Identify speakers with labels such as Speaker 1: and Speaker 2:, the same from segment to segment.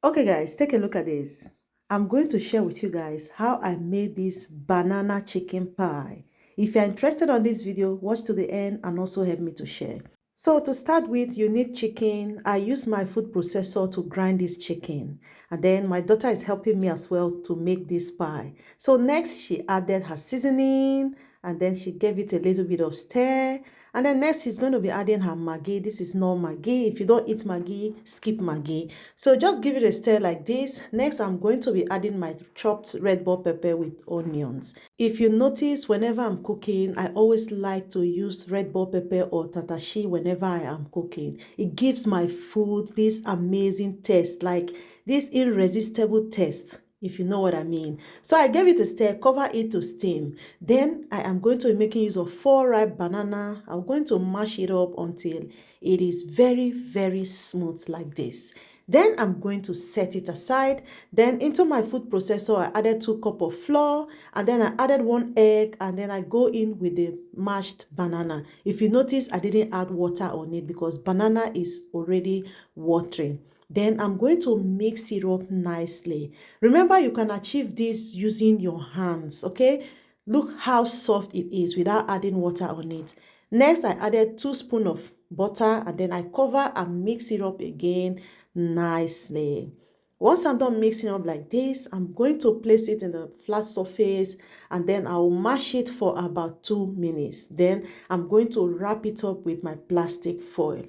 Speaker 1: Okay guys, take a look at this. I'm going to share with you guys how I made this banana chicken pie. If you're interested on this video, watch to the end and also help me to share. So to start with, you need chicken. I use my food processor to grind this chicken. And then my daughter is helping me as well to make this pie. So next she added her seasoning and then she gave it a little bit of stir. And then next she's going to be adding her Maggi. This is not Maggi. If you don't eat Maggi, skip Maggi. So just give it a stir like this. Next I'm going to be adding my chopped red bell pepper with onions. If you notice, whenever I'm cooking, I always like to use red bell pepper or tatashi whenever I am cooking. It gives my food this amazing taste, like this irresistible taste, if you know what I mean. So I gave it a stir, cover it to steam. Then I am going to be making use of 4 ripe banana. I'm going to mash it up until it is very, very smooth like this. Then I'm going to set it aside. Then into my food processor, I added 2 cups of flour and then I added 1 egg and then I go in with the mashed banana. If you notice, I didn't add water on it because banana is already watering. Then I'm going to mix it up nicely. Remember, you can achieve this using your hands, okay? Look how soft it is without adding water on it. Next, I added 2 spoons of butter and then I cover and mix it up again nicely. Once I'm done mixing up like this, I'm going to place it in the flat surface and then I'll mash it for about 2 minutes. Then I'm going to wrap it up with my plastic foil.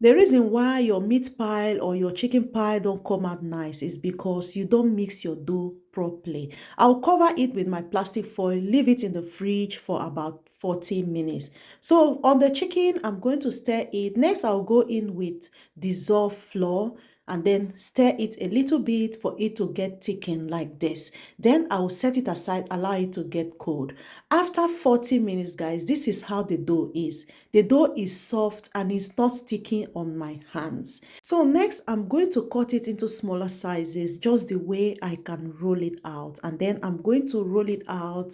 Speaker 1: The reason why your meat pie or your chicken pie don't come out nice is because you don't mix your dough properly. I'll cover it with my plastic foil, leave it in the fridge for about 40 minutes. So on the chicken, I'm going to stir it. Next, I'll go in with dissolved flour and then stir it a little bit for it to get thickened like this. Then I will set it aside, allow it to get cold. After 40 minutes, guys, this is how the dough is. The dough is soft and it's not sticking on my hands. So next, I'm going to cut it into smaller sizes, just the way I can roll it out. And then I'm going to roll it out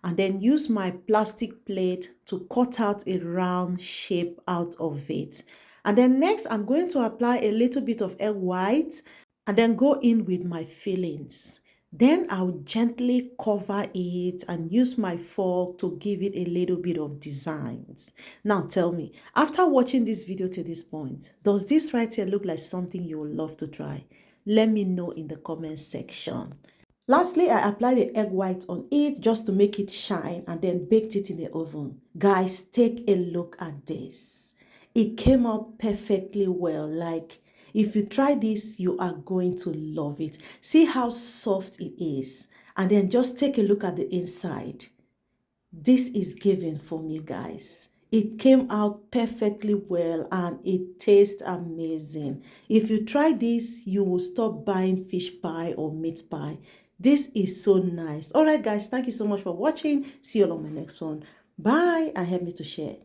Speaker 1: and then use my plastic plate to cut out a round shape out of it. And then next, I'm going to apply a little bit of egg white and then go in with my fillings. Then I'll gently cover it and use my fork to give it a little bit of designs. Now tell me, after watching this video to this point, does this right here look like something you would love to try? Let me know in the comment section. Lastly, I applied the egg white on it just to make it shine and then baked it in the oven. Guys, take a look at this. It came out perfectly well. Like, if you try this, you are going to love it. See how soft it is. And then just take a look at the inside. This is given for me, guys. It came out perfectly well and it tastes amazing. If you try this, you will stop buying fish pie or meat pie. This is so nice. All right, guys, thank you so much for watching. See you on my next one. Bye, and help me to share.